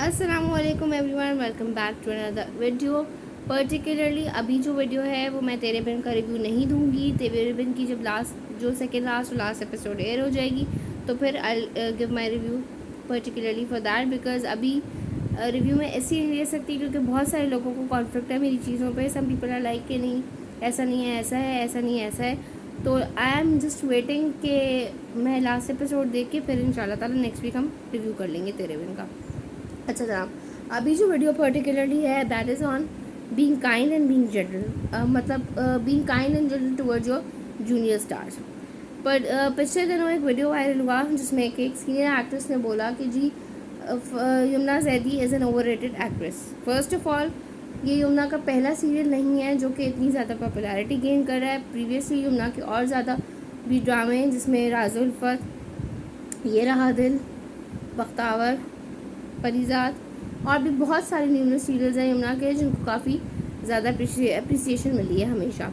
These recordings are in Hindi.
अस्सलामुअलैकुम everyone, welcome back to another video. Particularly अभी जो वीडियो है वो मैं तेरे बिन का रिव्यू नहीं दूंगी। तेरे बिन की जब सेकेंड लास्ट एपिसोड एयर हो जाएगी तो फिर I give my review particularly for that, because अभी रिव्यू में ऐसी नहीं ले सकती क्योंकि बहुत सारे लोगों को कॉन्फ्लिक्ट है मेरी चीज़ों पे। सम पीपल आर लाइक कि नहीं ऐसा नहीं है, ऐसा है, ऐसा नहीं है, ऐसा है। तो आई एम जस्ट वेटिंग कि मैं लास्ट एपिसोड देख के फिर इंशाल्लाह ताला नेक्स्ट वीक हम रिव्यू कर लेंगे तेरे बिन का। अच्छा जनाब, अभी जो वीडियो पर्टिकुलरली है that is on being kind and being gentle, मतलब being kind and gentle towards your junior stars. पर पिछले दिनों एक वीडियो वायरल हुआ जिसमें एक सीनियर एक्ट्रेस ने बोला कि ji Yamuna Zaidi is an overrated actress. First of all, ये यमुना का पहला सीरियल नहीं है जो कि इतनी ज़्यादा पॉपुलैरिटी गेन कर रहा है। प्रीवियसली यमुना के और ज़्यादा भी ड्रामे हैं जिसमें राज़ उल्फत, ये रहा दिल, बख्तावर, परिजात और भी बहुत सारे न्यूनर सीरियल्स हैं यमुना के जिनको काफ़ी ज़्यादा अप्रिसिएशन मिली है हमेशा।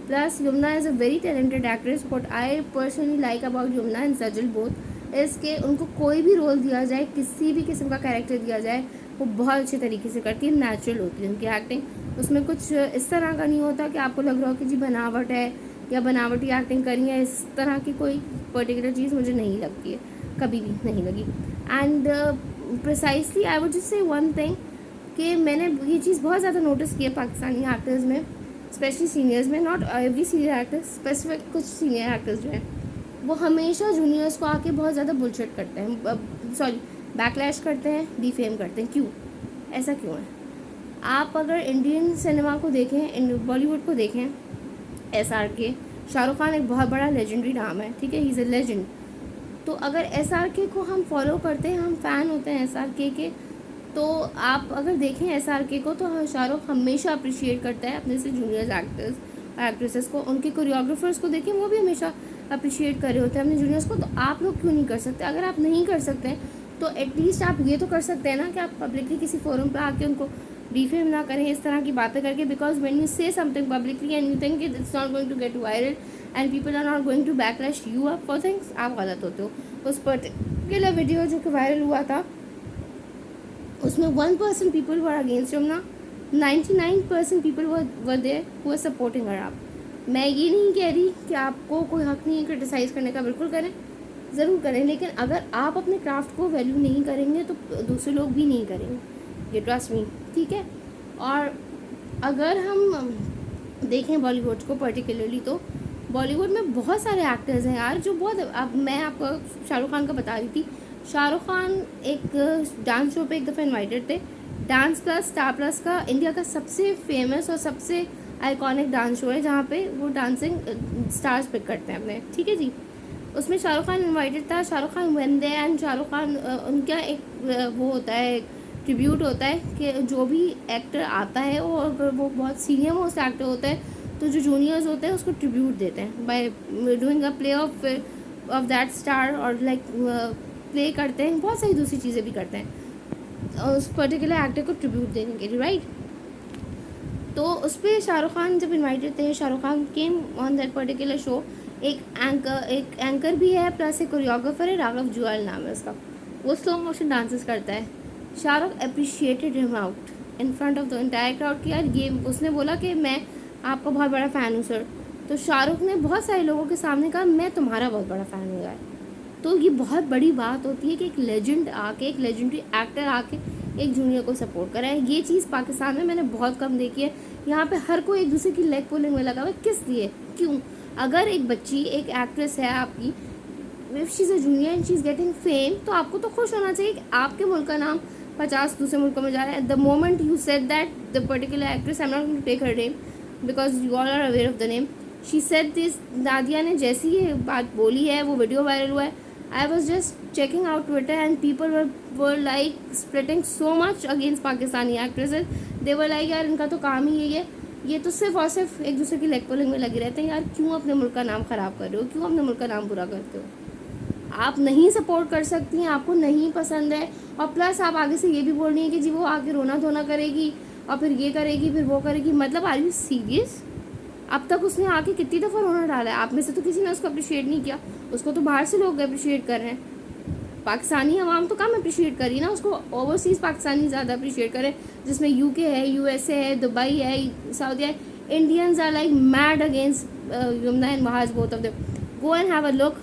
Plus Yamuna is a very talented actress. What I personally like about Yamuna and Sajal both is के उनको कोई भी रोल दिया जाए, किसी भी किस्म का कैरेक्टर दिया जाए, वो बहुत अच्छे तरीके से करती है, नेचुरल होती है उनकी एक्टिंग। उसमें कुछ इस तरह का नहीं होता कि आपको लग रहा हो कि जी बनावट है या बनावटी एक्टिंग करी है। इस तरह की कोई पर्टिकुलर चीज़ मुझे नहीं लगती है, कभी भी नहीं लगी। And precisely I would just say one thing कि मैंने ये चीज़ बहुत ज़्यादा नोटिस की है पाकिस्तानी एक्टर्स में, स्पेशली सीनियर्स में। Not every senior actor, specific कुछ सीनियर एक्टर्स जो हैं वो हमेशा जूनियर्स को आके बहुत ज़्यादा बुलशिट करते हैं, सॉरी बैकलैश करते हैं, डिफेम करते हैं। क्यों, ऐसा क्यों है? आप अगर इंडियन सिनेमा को देखें, बॉलीवुड को देखें, SRK, शाहरुख खान एक बहुत बड़ा लेजेंडरी नाम है, ठीक है, ही इज़ अ लेजेंड। तो अगर SRK को हम फॉलो करते हैं, हम फ़ैन होते हैं SRK के, तो आप अगर देखें SRK को तो शाहरुख हमेशा अप्रिशिएट करता है अपने से जूनियर एक्टर्स और एक्ट्रेसेस को। उनके कोरियोग्राफर्स को देखें, वो भी हमेशा अप्रिशिएट कर रहे होते हैं अपने जूनियर्स को। तो आप लोग क्यों नहीं कर सकते? अगर आप नहीं कर सकते हैं तो एटलीस्ट आप ये तो कर सकते हैं ना कि आप पब्लिकली किसी फोरम पर आके उनको डिफेम ना करें इस तरह की बातें करके। Because when you say something publicly and you think it's not going to get viral and people are not going to backlash you up for things, आप गलत होते हो। उस पर्टिकुलर वीडियो जो कि वायरल हुआ था उसमें 1% people were against Yamuna, 99% people were there who are supporting her. आप, मैं ये नहीं कह रही कि आपको कोई हक नहीं है क्रिटिसाइज़ करने का, बिल्कुल करें, ज़रूर करें, लेकिन अगर आप अपने क्राफ्ट को वैल्यू नहीं करेंगे तो दूसरे लोग भी नहीं करेंगे, ये ट्रस्ट मी, ठीक है। और अगर हम देखें बॉलीवुड को पर्टिकुलरली, तो बॉलीवुड में बहुत सारे एक्टर्स हैं यार जो बहुत, अब मैं आपको शाहरुख खान का बता रही थी। शाहरुख खान एक डांस शो पे एक दफ़ा इनवाइटेड थे। डांस प्लस स्टार प्लस का इंडिया का सबसे फेमस और सबसे आइकॉनिक डांस शो है जहाँ पे वो डांसिंग स्टार्स पिक करते हैं अपने, ठीक है जी। उसमें शाहरुख खान इनवाइटेड था। Shahrukh Khan when they and Shahrukh Khan उनका एक वो होता है, ट्रिब्यूट होता है कि जो भी एक्टर आता है वो अगर वो बहुत सीनियर मोस्ट एक्टर होता है तो जो जूनियर्स होते हैं उसको ट्रिब्यूट देते हैं by doing a play of that star, और लाइक प्ले करते हैं, बहुत सारी दूसरी चीज़ें भी करते हैं उस पर्टिकुलर एक्टर को ट्रिब्यूट देने के लिए, राइट। तो उस पर शाहरुख खान जब इन्वाइटेड थे, Shahrukh Khan came on that particular show. एक एंकर भी है प्लस एक कोरियोग्राफर है, राघव जुआल नाम है उसका, वो स्लो मोशन डांसेस करता है। Shahrukh appreciated him out in front of the entire crowd कि यार ये, उसने बोला कि मैं आपका बहुत बड़ा फ़ैन हूँ सर। तो शाहरुख ने बहुत सारे लोगों के सामने कहा मैं तुम्हारा बहुत बड़ा फ़ैन हूँ यार। तो ये बहुत बड़ी बात होती है कि एक लेजेंड आके, एक लेजेंडरी एक्टर आके एक जूनियर को सपोर्ट करा है। ये चीज़ पाकिस्तान में मैंने बहुत कम देखी है। यहाँ पे हर कोई एक दूसरे की लेग पुलिंग में लगा हुआ है, किस लिए, क्यों? अगर एक बच्ची, एक एक्ट्रेस है आपकी, if she is a junior and she is getting fame, तो आपको तो खुश होना चाहिए कि आपके मुल्क का नाम 50 दूसरे मुल्कों में जा रहा है। The moment you said that the particular actress, I am not going to take her name because you all are aware of the name, she said this, Nadia ने जैसी ये बात बोली है, वो वीडियो वायरल हुआ है। I was just checking out Twitter and people were like splitting so much against Pakistani actresses. They were like यार इनका तो काम ही यही है, ये तो सिर्फ और सिर्फ एक दूसरे की लेग पुलिंग में लगे रहते हैं। यार क्यों अपने मुल्क का नाम ख़राब कर रहे हो, क्यों अपने मुल्क का नाम बुरा करते हो? आप नहीं सपोर्ट कर सकती हैं, आपको नहीं पसंद है, और प्लस आप आगे से ये भी बोल रही हैं कि जी वो आके रोना धोना करेगी और फिर ये करेगी फिर वो करेगी। मतलब आर यू सीरियस? अब तक उसने आके कितनी दफ़ा रोना डाला है, आप में से तो किसी ने उसको अप्रिशिएट नहीं किया, उसको तो बाहर से लोग अप्रिशिएट कर रहे हैं। पाकिस्तानी अवाम तो कम अप्रिशिएट करी ना उसको, ओवरसीज़ पाकिस्तानी ज़्यादा अप्रिशिएट करें, जिसमें यूके है, यूएसए है, दुबई है, सऊदी है. Indians are like mad against Yamuna and Mahaj, both of them. Go and have a look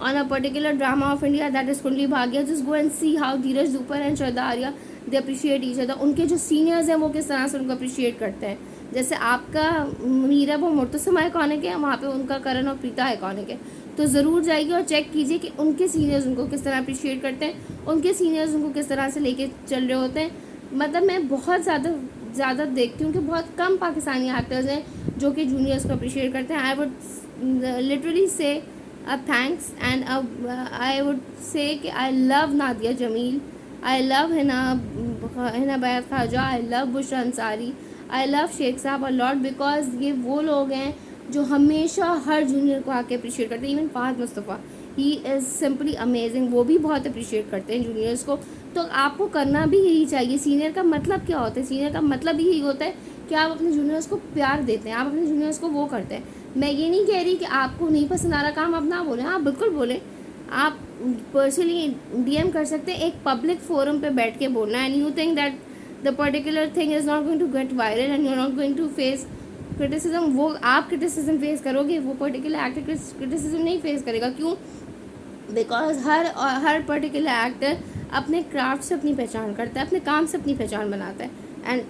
on a particular drama of India, that is Kundli Bhagya. Just go and see how Dheeraj Dupar and Shraddha Arya they appreciate each other. उनके जो सीनियर्स हैं वो किस तरह से उनको अप्रिशिएट करते हैं. जैसे आपका मीरा वो मुर्तसम आइकॉनिक है, वहाँ पे उनका करण और प्रीता आइकॉनिक है. तो ज़रूर जाइए और चेक कीजिए कि उनके सीनियर्स उनको किस तरह अप्रिशिएट करते हैं, उनके सीनियर्स उनको किस तरह से लेके चल रहे होते हैं. मतलब मैं बहुत ज़्यादा देखती हूँ कि बहुत कम पाकिस्तानी एक्टर्स हैं जो कि जूनियर्स को अप्रिशिएट करते हैं. I would literally say thanks, and I would say कि I love Nadia Jamil, I love Hina Bayat Khawaja, I love Bushra Ansari, I love Sheikh साहब a lot, because ये वो लोग हैं जो हमेशा हर जूनियर को आके अप्रिशिएट करते हैं. Even Fahad Mustafa, he is simply amazing, वो भी बहुत अप्रिशिएट करते हैं जूनियर्स को. तो आपको करना भी यही चाहिए. सीनियर का मतलब क्या होता है? सीनियर का मतलब यही होता है कि आप अपने जूनियर्स को प्यार देते हैं, आप अपने जूनियर्स को वो करते हैं. मैं ये नहीं कह रही कि आपको नहीं पसंद आ रहा काम आप ना बोलें, आप बिल्कुल बोलें. आप पर्सनली डीएम कर सकते हैं, एक पब्लिक फोरम पे बैठ के बोलना. And you think that the particular thing is not going to get viral and you are not going to face criticism. वो आप क्रिटिसिज्म फेस करोगे, वो पर्टिकुलर एक्टर क्रिटिसिज्म नहीं फेस करेगा. क्यों? बिकॉज हर पर्टिकुलर एक्टर अपने क्राफ्ट से अपनी पहचान करता है, अपने काम से अपनी पहचान बनाता है. And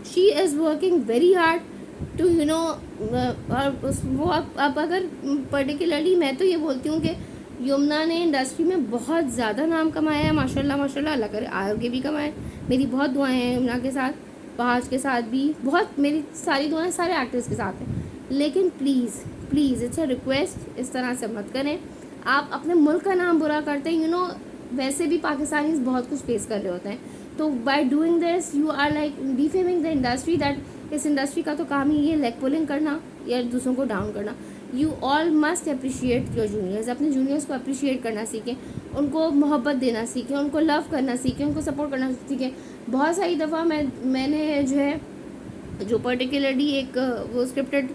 she is working very hard to you know. और वो अब अगर पर्टिकुलरली मैं तो ये बोलती हूँ कि यमुना ने इंडस्ट्री में बहुत ज़्यादा नाम कमाया है. माशाल्लाह माशाल्लाह, अल्लाह करे आगे भी कमाए. मेरी बहुत दुआएं हैं यमुना के साथ, बहाज के साथ भी बहुत, मेरी सारी दुआएं सारे एक्टर्स के साथ हैं. लेकिन प्लीज़ इट्स अ रिक्वेस्ट, इस तरह से मत करें. आप अपने मुल्क का नाम बुरा करते हैं. यू नो, वैसे भी पाकिस्तानी बहुत कुछ फेस कर रहे होते हैं. तो by doing this you are like defaming the industry. That इस इंडस्ट्री का तो काम ही ये लेग पुलिंग करना या दूसरों को डाउन करना. You all must appreciate your juniors. अपने जूनियर्स को अप्रिशिएट करना सीखें, उनको मोहब्बत देना सीखें, उनको लव करना सीखें, उनको सपोर्ट करना सीखें. बहुत सारी दफ़ा मैंने जो है, जो पर्टिकुलरली एक वो स्क्रिप्टेड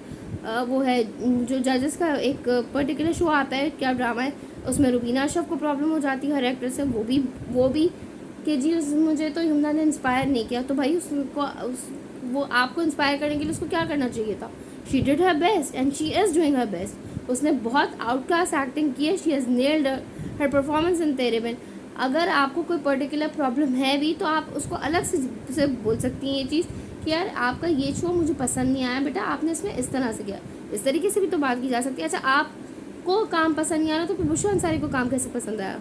वो है, जो जजेस का एक पर्टिकुलर शो आता है, क्या ड्रामा है, उसमें रुबीना अशरफ को प्रॉब्लम हो जाती है हर एक्टर से. वो भी कि जी मुझे तो यमुना ने इंस्पायर नहीं किया. तो भाई वो आपको इंस्पायर करने के लिए उसको क्या करना चाहिए था? She did her best and she is doing her best. उसने बहुत आउट क्लास एक्टिंग की है. She has nailed her performance in तेरे बिन. अगर आपको कोई पर्टिकुलर प्रॉब्लम है भी तो आप उसको अलग से बोल सकती हैं ये चीज़ कि यार आपका ये शो मुझे पसंद नहीं आया बेटा, आपने इसमें इस तरह से किया. इस तरीके से भी तो बात की जा सकती है. अच्छा, आपको काम पसंद नहीं आ रहा तो फिर बुशरा अंसारी को काम कैसे पसंद आया?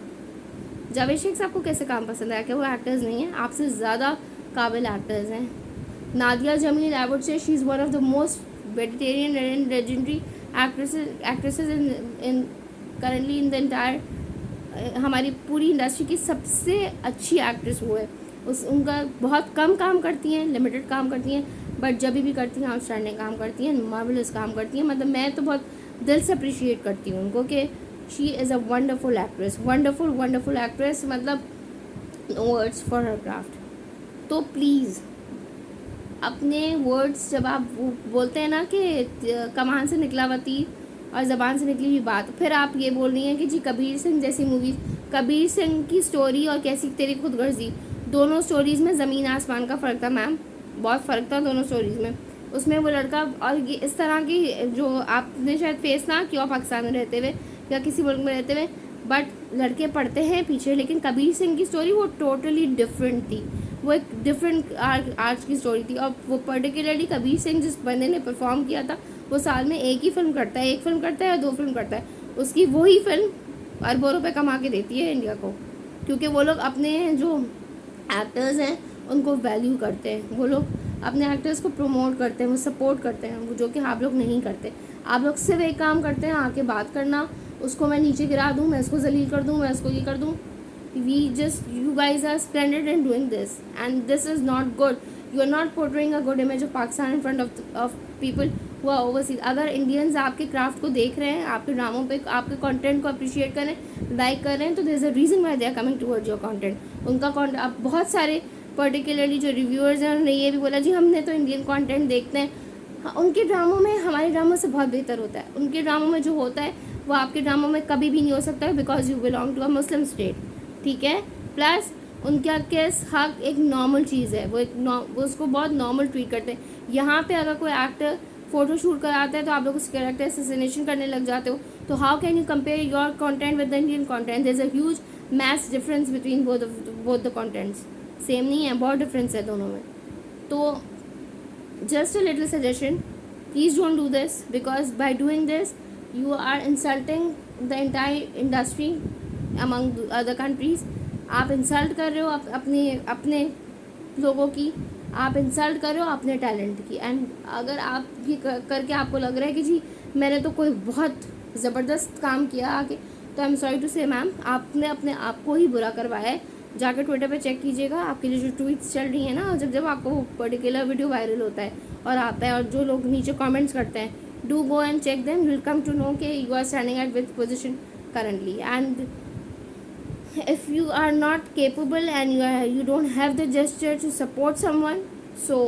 जावेद शेख साहब को कैसे काम पसंद आया? क्या वो एक्टर्स नहीं हैं? आपसे ज़्यादा काबिल एक्टर्स हैं. Nadia Jamil, I would say she is one of the most vegetarian and legendary actresses in currently in the entire, हमारी पूरी इंडस्ट्री की सबसे अच्छी एक्ट्रेस वो है. उनका बहुत कम काम करती हैं, लिमिटेड काम करती हैं, बट जब भी करती हैं आउटस्टैंडिंग काम करती हैं, मार्वलस काम करती हैं. मतलब मैं तो बहुत दिल से अप्रिशिएट करती हूँ उनको कि she is a wonderful actress, wonderful actress. मतलब no words for her craft. तो प्लीज़ अपने वर्ड्स जब आप बोलते हैं ना कि कमान से निकला हुआ तीर और ज़बान से निकली हुई बात, फिर आप ये बोल रही हैं कि जी कबीर सिंह जैसी मूवी, कबीर सिंह की स्टोरी और कैसी तेरी खुदगर्जी, दोनों स्टोरीज़ में ज़मीन आसमान का फ़र्क था मैम. बहुत फ़र्क था दोनों स्टोरीज़ में. उसमें वो लड़का और ये इस तरह की जो आपने शायद फेस ना किया पाकिस्तान में रहते हुए या किसी मुल्क में रहते हुए, बट लड़के पढ़ते हैं पीछे. लेकिन कबीर सिंह की स्टोरी वो टोटली डिफरेंट थी. वो एक डिफरेंट आर्ट्स की स्टोरी थी. और वो पर्टिकुलरली कबीर सिंह जिस बंदे ने परफॉर्म किया था, वो साल में एक फिल्म करता है या 2 फिल्म करता है. उसकी वही फिल्म अरबों रुपए कमा के देती है इंडिया को, क्योंकि वो लोग अपने जो एक्टर्स हैं उनको वैल्यू करते हैं. वो लोग अपने एक्टर्स को प्रमोट करते हैं, वो सपोर्ट करते हैं, वो जो कि आप लोग नहीं करते. आप लोग सिर्फ एक काम करते हैं, आके बात करना, उसको मैं नीचे गिरा दूँ, मैं इसको जलील कर दूँ, मैं इसको ये कर दूँ. You guys are splendid in doing this, and this is not good. You are not portraying a good image of Pakistan in front of people who are overseas. अगर इंडियंस आपके क्राफ्ट को देख रहे हैं, आपके ड्रामों पे आपके कंटेंट को अप्रिशिएट करें, लाइक कर रहे हैं, तो there is a reason why they are coming towards your content. उनका कंटेंट आप बहुत सारे पर्टिकुलरली जो रिव्यूअर्स हैं उन्होंने ये भी बोला जी हमने तो इंडियन कंटेंट देखते हैं. हाँ, उनके ड्रामों में हमारे ड्रामों से बहुत बेहतर होता है. उनके ड्रामों में जो होता है वो आपके ड्रामों में कभी भी नहीं हो सकता because you belong to a Muslim state, ठीक है। प्लस उनका केस हक एक नॉर्मल चीज़ है, वो उसको बहुत नॉर्मल ट्रीट करते हैं। यहाँ पे अगर कोई एक्टर फोटो शूट कराता है तो आप लोग उस कैरेक्टर असैसिनेशन करने लग जाते हो। तो how can you compare your content with the Indian content? There is a huge mass difference between both the contents. Same नहीं है, बहुत डिफरेंस है दोनों में। तो just a little suggestion, please don't do this because by doing this you are insulting the entire industry among the other countries. आप इंसल्ट कर रहे हो अपने लोगों की, आप इंसल्ट कर रहे हो अपने टैलेंट की। एंड अगर आप ये करके आपको लग रहा है कि जी मैंने तो कोई बहुत ज़बरदस्त काम किया आगे, तो आई एम सॉरी टू से मैम, आपने अपने आप को ही बुरा करवाया है। जाकर ट्विटर पे चेक कीजिएगा, आपके लिए जो ट्वीट्स चल रही है ना, जब आपको पर्टिकुलर वीडियो वायरल होता है और आता है और जो लोग नीचे कमेंट्स करते हैं, do go and check them, will come to know कि you are standing at which position currently. And if you are not capable and you don't have the gesture to support someone, so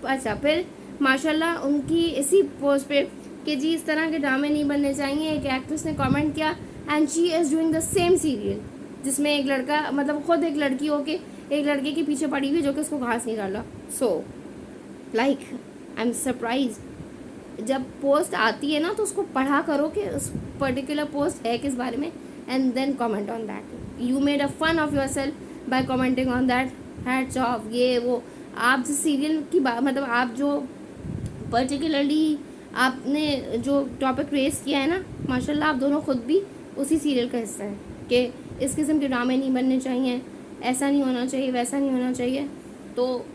अच्छा फिर माशाल्लाह उनकी इसी पोस्ट पे कि जी इस तरह के ड्रामे नहीं बनने चाहिए, एक एक्ट्रेस ने कमेंट किया and she is doing the same serial जिसमें एक लड़का मतलब खुद एक लड़की हो के एक लड़के के पीछे पड़ी हुई जो कि उसको घास नहीं डाला। So like I am surprise, जब पोस्ट आती है ना तो उसको पढ़ा करो कि उस पर्टिकुलर पोस्ट है किस बारे में, and then comment on that. You made a fun of yourself by commenting on that, hats off. ये वो आप जिस सीरियल की बात मतलब आप जो पर्टिकुलरली आपने जो टॉपिक रेस किया है ना, माशाल्लाह आप दोनों खुद भी उसी सीरियल का हिस्सा है कि इस किस्म के ड्रामे नहीं बनने चाहिए, ऐसा नहीं होना चाहिए, वैसा नहीं होना चाहिए। तो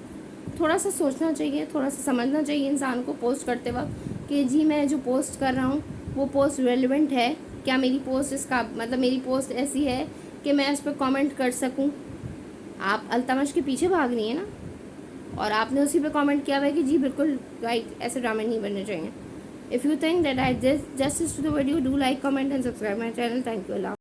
थोड़ा सा सोचना चाहिए, थोड़ा सा समझना चाहिए इंसान को पोस्ट करते वक्त कि जी मैं जो पोस्ट कर रहा हूँ वो पोस्ट रेलिवेंट है क्या, मेरी पोस्ट इसका मतलब मेरी पोस्ट ऐसी है कि मैं इस पर कमेंट कर सकूं। आप अल्तमश के पीछे भाग रही है ना, और आपने उसी पे कमेंट किया हुआ है कि जी बिल्कुल राइट, ऐसे ड्रामे नहीं बनने चाहिए। If you think that I justice to the video, do like, comment and subscribe my channel. Thank you.